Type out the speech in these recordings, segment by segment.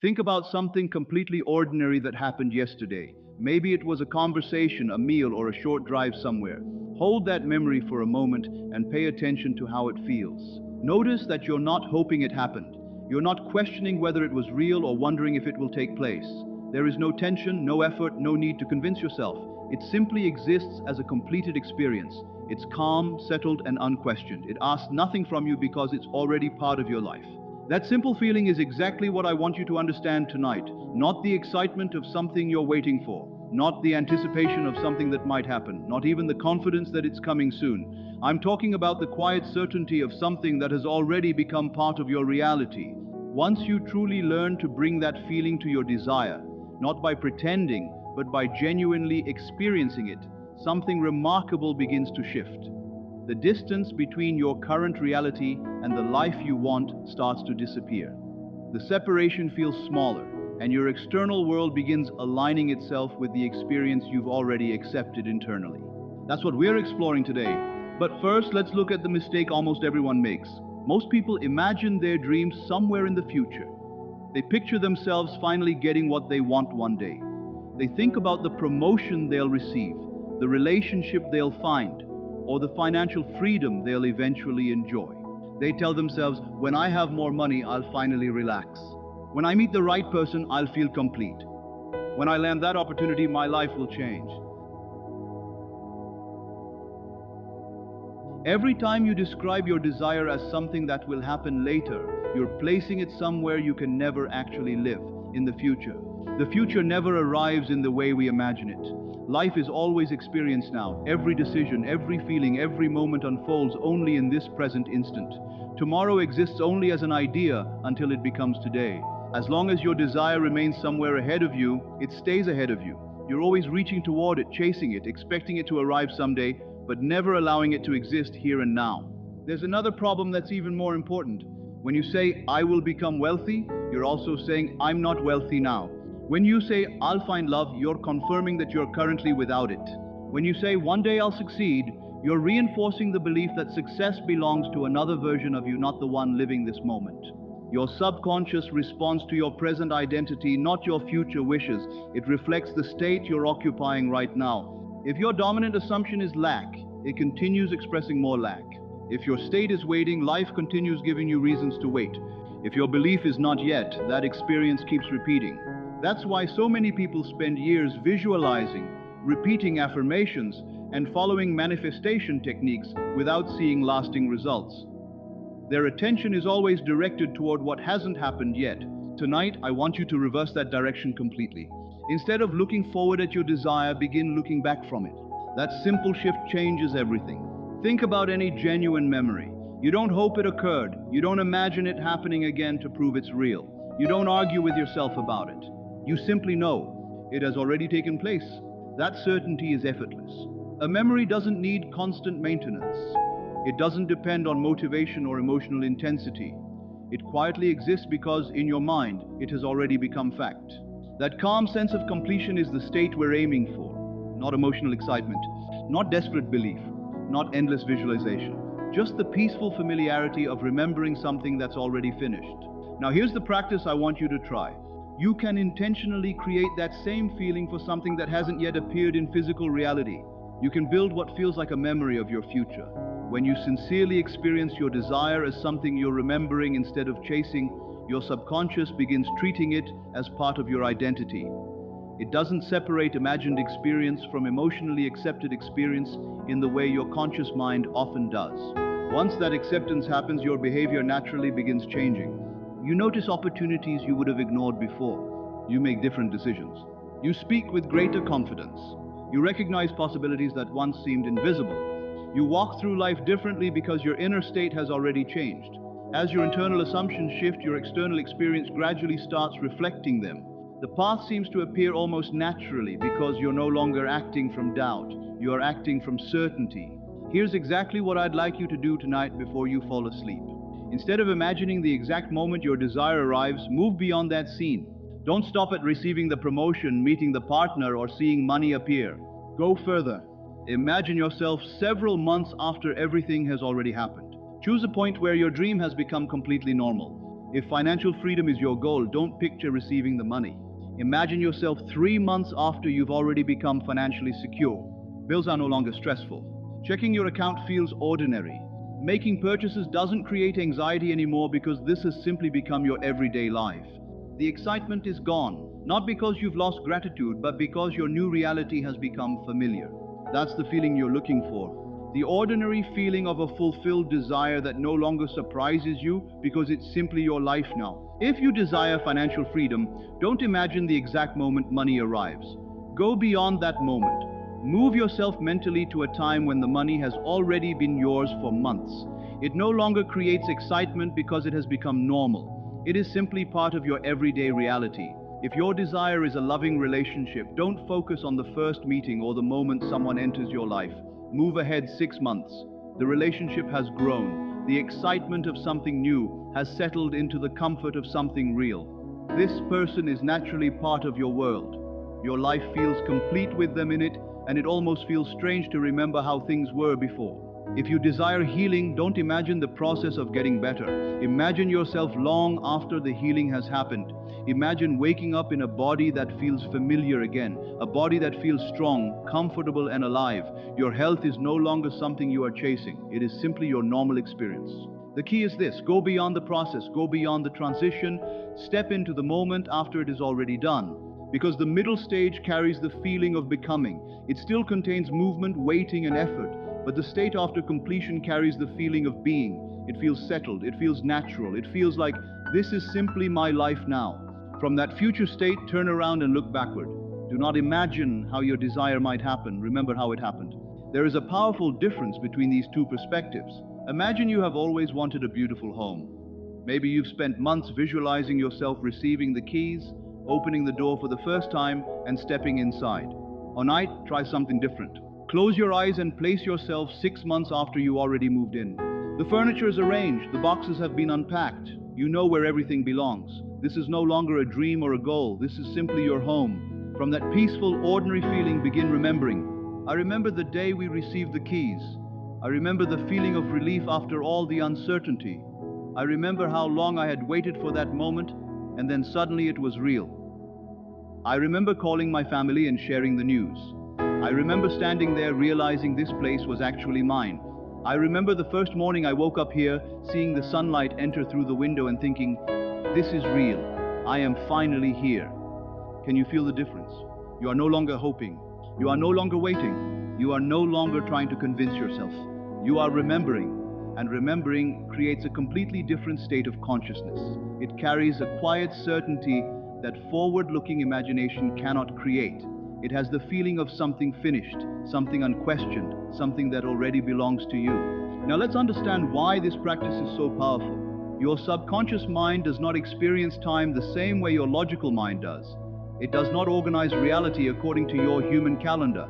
Think about something completely ordinary that happened yesterday. Maybe it was a conversation, a meal, or a short drive somewhere. Hold that memory for a moment and pay attention to how it feels. Notice that you're not hoping it happened. You're not questioning whether it was real or wondering if it will take place. There is no tension, no effort, no need to convince yourself. It simply exists as a completed experience. It's calm, settled, and unquestioned. It asks nothing from you because it's already part of your life. That simple feeling is exactly what I want you to understand tonight. Not the excitement of something you're waiting for, not the anticipation of something that might happen, not even the confidence that it's coming soon. I'm talking about the quiet certainty of something that has already become part of your reality. Once you truly learn to bring that feeling to your desire, not by pretending, but by genuinely experiencing it, something remarkable begins to shift. The distance between your current reality and the life you want starts to disappear. The separation feels smaller, and your external world begins aligning itself with the experience you've already accepted internally. That's what we're exploring today. But first, let's look at the mistake almost everyone makes. Most people imagine their dreams somewhere in the future. They picture themselves finally getting what they want one day. They think about the promotion they'll receive, the relationship they'll find, or the financial freedom they'll eventually enjoy. They tell themselves, when I have more money, I'll finally relax. When I meet the right person, I'll feel complete. When I land that opportunity, my life will change. Every time you describe your desire as something that will happen later, you're placing it somewhere you can never actually live, in the future. The future never arrives in the way we imagine it. Life is always experienced now. Every decision, every feeling, every moment unfolds only in this present instant. Tomorrow exists only as an idea until it becomes today. As long as your desire remains somewhere ahead of you, it stays ahead of you. You're always reaching toward it, chasing it, expecting it to arrive someday, but never allowing it to exist here and now. There's another problem that's even more important. When you say, I will become wealthy, you're also saying, I'm not wealthy now. When you say, I'll find love, you're confirming that you're currently without it. When you say, one day I'll succeed, you're reinforcing the belief that success belongs to another version of you, not the one living this moment. Your subconscious responds to your present identity, not your future wishes. It reflects the state you're occupying right now. If your dominant assumption is lack, it continues expressing more lack. If your state is waiting, life continues giving you reasons to wait. If your belief is not yet, that experience keeps repeating. That's why so many people spend years visualizing, repeating affirmations, and following manifestation techniques without seeing lasting results. Their attention is always directed toward what hasn't happened yet. Tonight, I want you to reverse that direction completely. Instead of looking forward at your desire, begin looking back from it. That simple shift changes everything. Think about any genuine memory. You don't hope it occurred. You don't imagine it happening again to prove it's real. You don't argue with yourself about it. You simply know it has already taken place. That certainty is effortless. A memory doesn't need constant maintenance. It doesn't depend on motivation or emotional intensity. It quietly exists because in your mind, it has already become fact. That calm sense of completion is the state we're aiming for. Not emotional excitement, not desperate belief, not endless visualization. Just the peaceful familiarity of remembering something that's already finished. Now here's the practice I want you to try. You can intentionally create that same feeling for something that hasn't yet appeared in physical reality. You can build what feels like a memory of your future. When you sincerely experience your desire as something you're remembering instead of chasing, your subconscious begins treating it as part of your identity. It doesn't separate imagined experience from emotionally accepted experience in the way your conscious mind often does. Once that acceptance happens, your behavior naturally begins changing. You notice opportunities you would have ignored before. You make different decisions. You speak with greater confidence. You recognize possibilities that once seemed invisible. You walk through life differently because your inner state has already changed. As your internal assumptions shift, your external experience gradually starts reflecting them. The path seems to appear almost naturally because you're no longer acting from doubt. You are acting from certainty. Here's exactly what I'd like you to do tonight before you fall asleep. Instead of imagining the exact moment your desire arrives, move beyond that scene. Don't stop at receiving the promotion, meeting the partner, or seeing money appear. Go further. Imagine yourself several months after everything has already happened. Choose a point where your dream has become completely normal. If financial freedom is your goal, don't picture receiving the money. Imagine yourself 3 months after you've already become financially secure. Bills are no longer stressful. Checking your account feels ordinary. Making purchases doesn't create anxiety anymore because this has simply become your everyday life. The excitement is gone, not because you've lost gratitude, but because your new reality has become familiar. That's the feeling you're looking for. The ordinary feeling of a fulfilled desire that no longer surprises you because it's simply your life now. If you desire financial freedom, don't imagine the exact moment money arrives. Go beyond that moment. Move yourself mentally to a time when the money has already been yours for months. It no longer creates excitement because it has become normal. It is simply part of your everyday reality. If your desire is a loving relationship, don't focus on the first meeting or the moment someone enters your life. Move ahead 6 months. The relationship has grown. The excitement of something new has settled into the comfort of something real. This person is naturally part of your world. Your life feels complete with them in it, and it almost feels strange to remember how things were before. If you desire healing, don't imagine the process of getting better. Imagine yourself long after the healing has happened. Imagine waking up in a body that feels familiar again, a body that feels strong, comfortable, and alive. Your health is no longer something you are chasing. It is simply your normal experience. The key is this: go beyond the process, go beyond the transition, step into the moment after it is already done. Because the middle stage carries the feeling of becoming. It still contains movement, waiting, and effort, but the state after completion carries the feeling of being. It feels settled, it feels natural, it feels like this is simply my life now. From that future state, turn around and look backward. Do not imagine how your desire might happen, remember how it happened. There is a powerful difference between these two perspectives. Imagine you have always wanted a beautiful home. Maybe you've spent months visualizing yourself receiving the keys, opening the door for the first time, and stepping inside. Tonight, try something different. Close your eyes and place yourself 6 months after you already moved in. The furniture is arranged, the boxes have been unpacked. You know where everything belongs. This is no longer a dream or a goal, this is simply your home. From that peaceful, ordinary feeling, begin remembering. I remember the day we received the keys. I remember the feeling of relief after all the uncertainty. I remember how long I had waited for that moment, and then suddenly it was real. I remember calling my family and sharing the news. I remember standing there realizing this place was actually mine. I remember the first morning I woke up here, seeing the sunlight enter through the window and thinking, this is real. I am finally here. Can you feel the difference? You are no longer hoping. You are no longer waiting. You are no longer trying to convince yourself. You are remembering. And remembering creates a completely different state of consciousness. It carries a quiet certainty that forward-looking imagination cannot create. It has the feeling of something finished, something unquestioned, something that already belongs to you. Now let's understand why this practice is so powerful. Your subconscious mind does not experience time the same way your logical mind does. It does not organize reality according to your human calendar.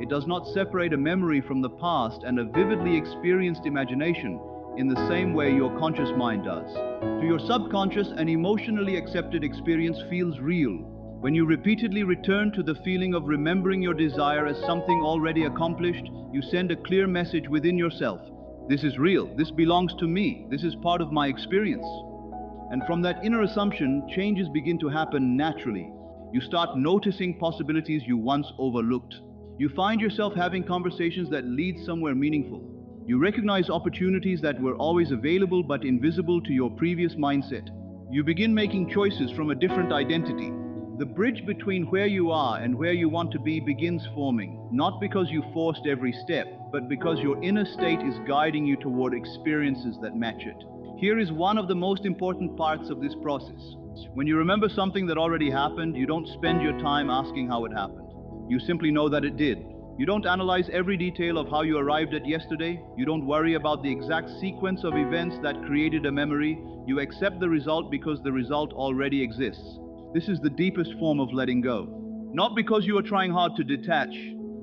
It does not separate a memory from the past and a vividly experienced imagination in the same way your conscious mind does. To your subconscious, an emotionally accepted experience feels real. When you repeatedly return to the feeling of remembering your desire as something already accomplished, you send a clear message within yourself. This is real, this belongs to me, this is part of my experience. And from that inner assumption, changes begin to happen naturally. You start noticing possibilities you once overlooked. You find yourself having conversations that lead somewhere meaningful. You recognize opportunities that were always available but invisible to your previous mindset. You begin making choices from a different identity. The bridge between where you are and where you want to be begins forming, not because you forced every step, but because your inner state is guiding you toward experiences that match it. Here is one of the most important parts of this process. When you remember something that already happened, you don't spend your time asking how it happened. You simply know that it did. You don't analyze every detail of how you arrived at yesterday. You don't worry about the exact sequence of events that created a memory. You accept the result because the result already exists. This is the deepest form of letting go. Not because you are trying hard to detach,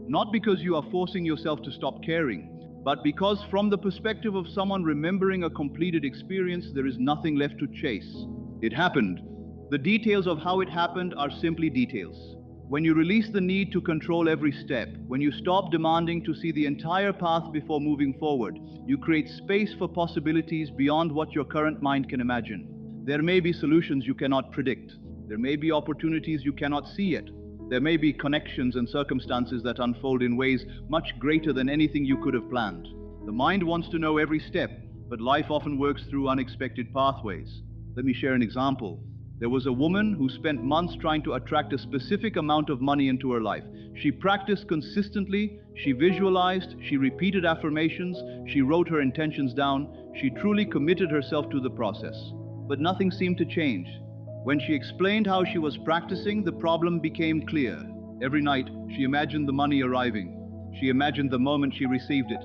not because you are forcing yourself to stop caring, but because from the perspective of someone remembering a completed experience, there is nothing left to chase. It happened. The details of how it happened are simply details. When you release the need to control every step, when you stop demanding to see the entire path before moving forward, you create space for possibilities beyond what your current mind can imagine. There may be solutions you cannot predict. There may be opportunities you cannot see yet. There may be connections and circumstances that unfold in ways much greater than anything you could have planned. The mind wants to know every step, but life often works through unexpected pathways. Let me share an example. There was a woman who spent months trying to attract a specific amount of money into her life. She practiced consistently, she visualized, she repeated affirmations, she wrote her intentions down, she truly committed herself to the process. But nothing seemed to change. When she explained how she was practicing, the problem became clear. Every night, she imagined the money arriving. She imagined the moment she received it.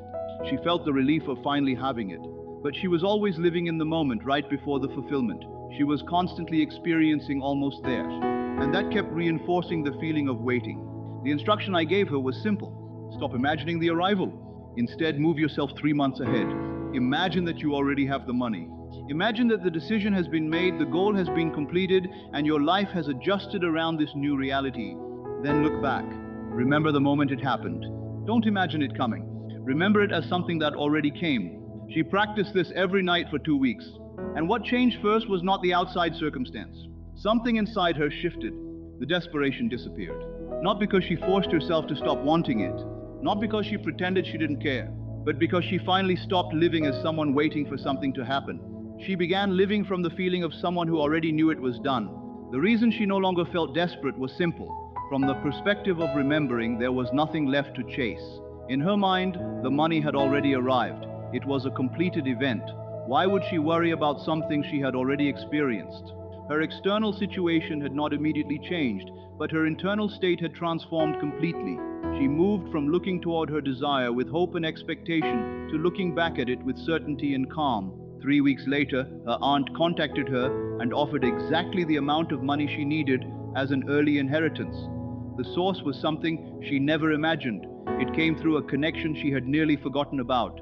She felt the relief of finally having it. But she was always living in the moment right before the fulfillment. She was constantly experiencing almost there. And that kept reinforcing the feeling of waiting. The instruction I gave her was simple. Stop imagining the arrival. Instead, move yourself 3 months ahead. Imagine that you already have the money. Imagine that the decision has been made, the goal has been completed, and your life has adjusted around this new reality. Then look back. Remember the moment it happened. Don't imagine it coming. Remember it as something that already came. She practiced this every night for 2 weeks. And what changed first was not the outside circumstance. Something inside her shifted. The desperation disappeared. Not because she forced herself to stop wanting it. Not because she pretended she didn't care. But because she finally stopped living as someone waiting for something to happen. She began living from the feeling of someone who already knew it was done. The reason she no longer felt desperate was simple. From the perspective of remembering, there was nothing left to chase. In her mind, the money had already arrived. It was a completed event. Why would she worry about something she had already experienced? Her external situation had not immediately changed, but her internal state had transformed completely. She moved from looking toward her desire with hope and expectation to looking back at it with certainty and calm. 3 weeks later, her aunt contacted her and offered exactly the amount of money she needed as an early inheritance. The source was something she never imagined. It came through a connection she had nearly forgotten about.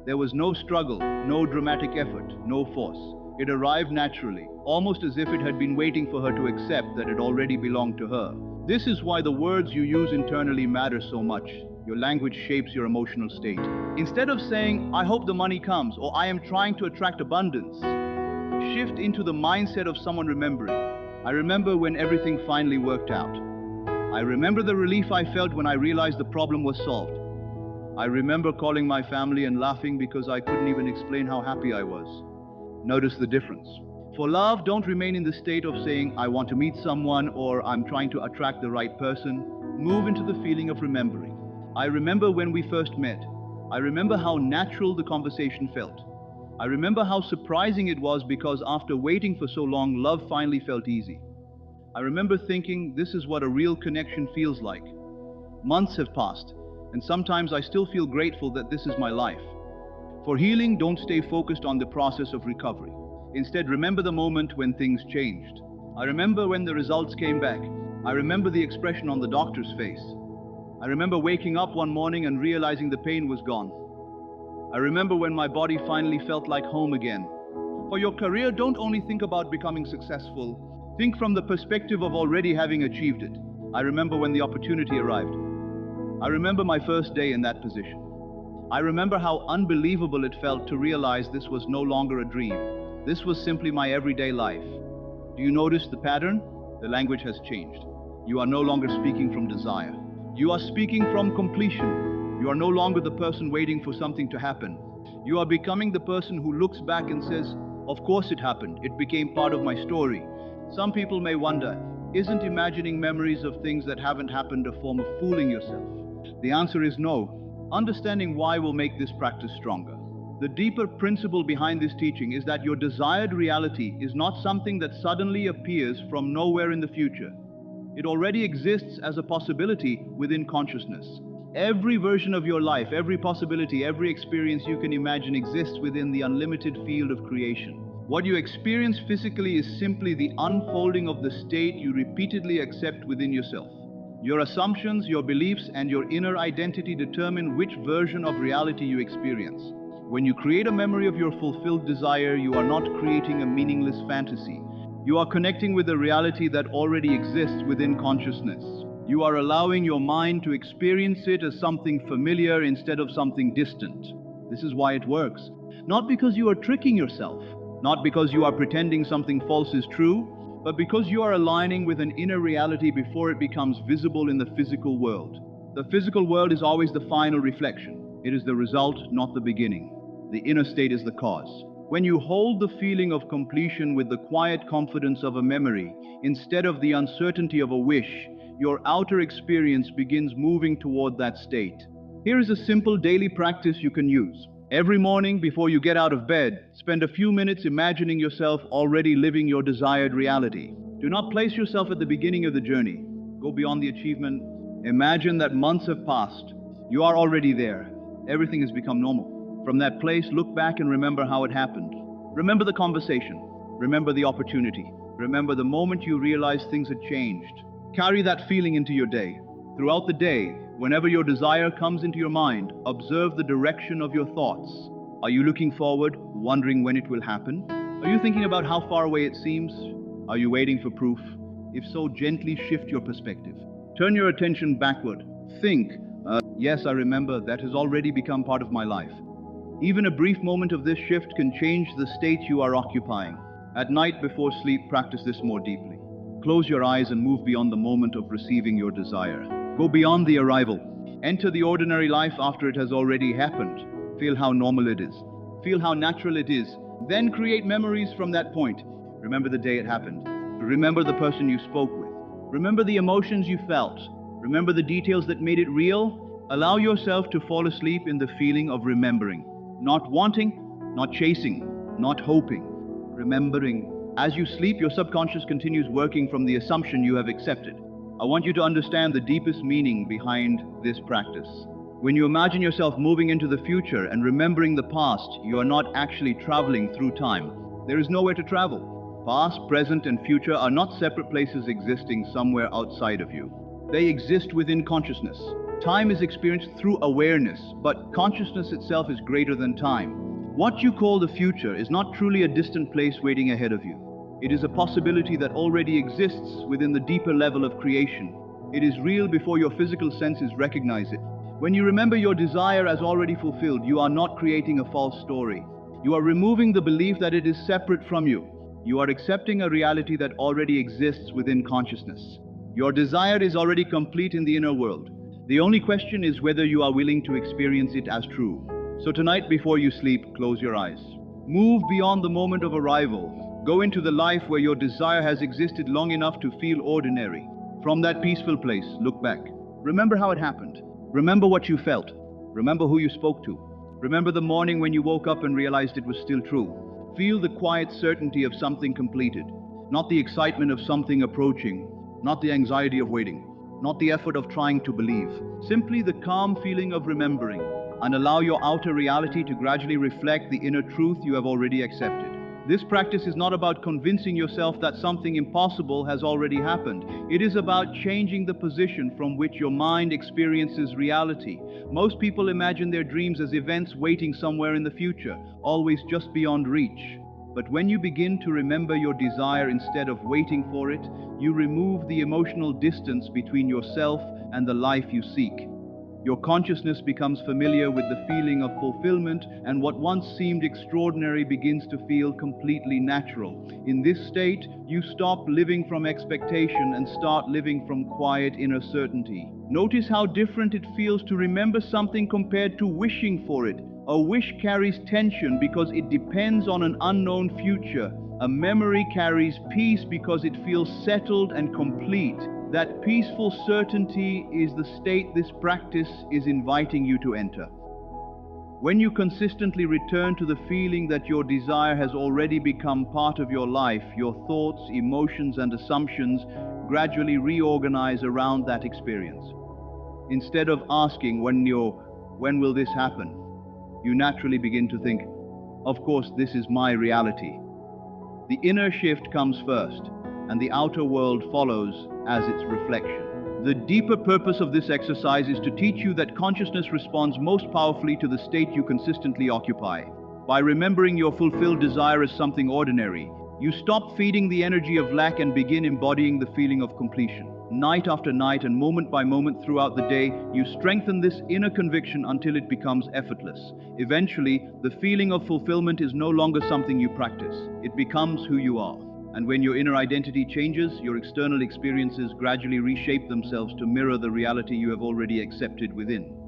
There was no struggle, no dramatic effort, no force. It arrived naturally, almost as if it had been waiting for her to accept that it already belonged to her. This is why the words you use internally matter so much. Your language shapes your emotional state. Instead of saying, "I hope the money comes," or "I am trying to attract abundance," shift into the mindset of someone remembering. I remember when everything finally worked out. I remember the relief I felt when I realized the problem was solved. I remember calling my family and laughing because I couldn't even explain how happy I was. Notice the difference. For love, don't remain in the state of saying, "I want to meet someone," or "I'm trying to attract the right person." Move into the feeling of remembering. I remember when we first met. I remember how natural the conversation felt. I remember how surprising it was because after waiting for so long, love finally felt easy. I remember thinking, this is what a real connection feels like. Months have passed, and sometimes I still feel grateful that this is my life. For healing, don't stay focused on the process of recovery. Instead, remember the moment when things changed. I remember when the results came back. I remember the expression on the doctor's face. I remember waking up one morning and realizing the pain was gone. I remember when my body finally felt like home again. For your career, don't only think about becoming successful. Think from the perspective of already having achieved it. I remember when the opportunity arrived. I remember my first day in that position. I remember how unbelievable it felt to realize this was no longer a dream. This was simply my everyday life. Do you notice the pattern? The language has changed. You are no longer speaking from desire. You are speaking from completion. You are no longer the person waiting for something to happen. You are becoming the person who looks back and says, "Of course it happened. It became part of my story." Some people may wonder, isn't imagining memories of things that haven't happened a form of fooling yourself? The answer is no. Understanding why will make this practice stronger. The deeper principle behind this teaching is that your desired reality is not something that suddenly appears from nowhere in the future. It already exists as a possibility within consciousness. Every version of your life, every possibility, every experience you can imagine exists within the unlimited field of creation. What you experience physically is simply the unfolding of the state you repeatedly accept within yourself. Your assumptions, your beliefs, and your inner identity determine which version of reality you experience. When you create a memory of your fulfilled desire, you are not creating a meaningless fantasy. You are connecting with a reality that already exists within consciousness. You are allowing your mind to experience it as something familiar instead of something distant. This is why it works. Not because you are tricking yourself, Not because you are pretending something false is true, but because you are aligning with an inner reality before it becomes visible in the physical world. The physical world is always the final reflection. It is the result, not the beginning. The inner state is the cause. When you hold the feeling of completion with the quiet confidence of a memory, instead of the uncertainty of a wish, your outer experience begins moving toward that state. Here is a simple daily practice you can use. Every morning before you get out of bed, spend a few minutes imagining yourself already living your desired reality. Do not place yourself at the beginning of the journey. Go beyond the achievement. Imagine that months have passed. You are already there. Everything has become normal. From that place, look back and remember how it happened. Remember the conversation. Remember the opportunity. Remember the moment you realized things had changed. Carry that feeling into your day. Throughout the day, whenever your desire comes into your mind, observe the direction of your thoughts. Are you looking forward, wondering when it will happen? Are you thinking about how far away it seems? Are you waiting for proof? If so, gently shift your perspective. Turn your attention backward. Think, yes, I remember, that has already become part of my life. Even a brief moment of this shift can change the state you are occupying. At night before sleep, practice this more deeply. Close your eyes and move beyond the moment of receiving your desire. Go beyond the arrival. Enter the ordinary life after it has already happened. Feel how normal it is. Feel how natural it is. Then create memories from that point. Remember the day it happened. Remember the person you spoke with. Remember the emotions you felt. Remember the details that made it real. Allow yourself to fall asleep in the feeling of remembering. Not wanting, not chasing, not hoping. Remembering. As you sleep, your subconscious continues working from the assumption you have accepted. I want you to understand the deepest meaning behind this practice. When you imagine yourself moving into the future and remembering the past, you are not actually traveling through time. There is nowhere to travel. Past, present, and future are not separate places existing somewhere outside of you. They exist within consciousness. Time is experienced through awareness, but consciousness itself is greater than time. What you call the future is not truly a distant place waiting ahead of you. It is a possibility that already exists within the deeper level of creation. It is real before your physical senses recognize it. When you remember your desire as already fulfilled, you are not creating a false story. You are removing the belief that it is separate from you. You are accepting a reality that already exists within consciousness. Your desire is already complete in the inner world. The only question is whether you are willing to experience it as true. So tonight before you sleep, close your eyes. Move beyond the moment of arrival. Go into the life where your desire has existed long enough to feel ordinary. From that peaceful place, look back. Remember how it happened. Remember what you felt. Remember who you spoke to. Remember the morning when you woke up and realized it was still true. Feel the quiet certainty of something completed, not the excitement of something approaching, not the anxiety of waiting, not the effort of trying to believe. Simply the calm feeling of remembering, and allow your outer reality to gradually reflect the inner truth you have already accepted. This practice is not about convincing yourself that something impossible has already happened. It is about changing the position from which your mind experiences reality. Most people imagine their dreams as events waiting somewhere in the future, always just beyond reach. But when you begin to remember your desire instead of waiting for it, you remove the emotional distance between yourself and the life you seek. Your consciousness becomes familiar with the feeling of fulfillment, and what once seemed extraordinary begins to feel completely natural. In this state, you stop living from expectation and start living from quiet inner certainty. Notice how different it feels to remember something compared to wishing for it. A wish carries tension because it depends on an unknown future. A memory carries peace because it feels settled and complete. That peaceful certainty is the state this practice is inviting you to enter. When you consistently return to the feeling that your desire has already become part of your life, your thoughts, emotions, and assumptions gradually reorganize around that experience. Instead of asking when will this happen, you naturally begin to think, of course, this is my reality. The inner shift comes first, and the outer world follows as its reflection. The deeper purpose of this exercise is to teach you that consciousness responds most powerfully to the state you consistently occupy. By remembering your fulfilled desire as something ordinary, you stop feeding the energy of lack and begin embodying the feeling of completion. Night after night and moment by moment throughout the day, you strengthen this inner conviction until it becomes effortless. Eventually, the feeling of fulfillment is no longer something you practice. It becomes who you are. And when your inner identity changes, your external experiences gradually reshape themselves to mirror the reality you have already accepted within.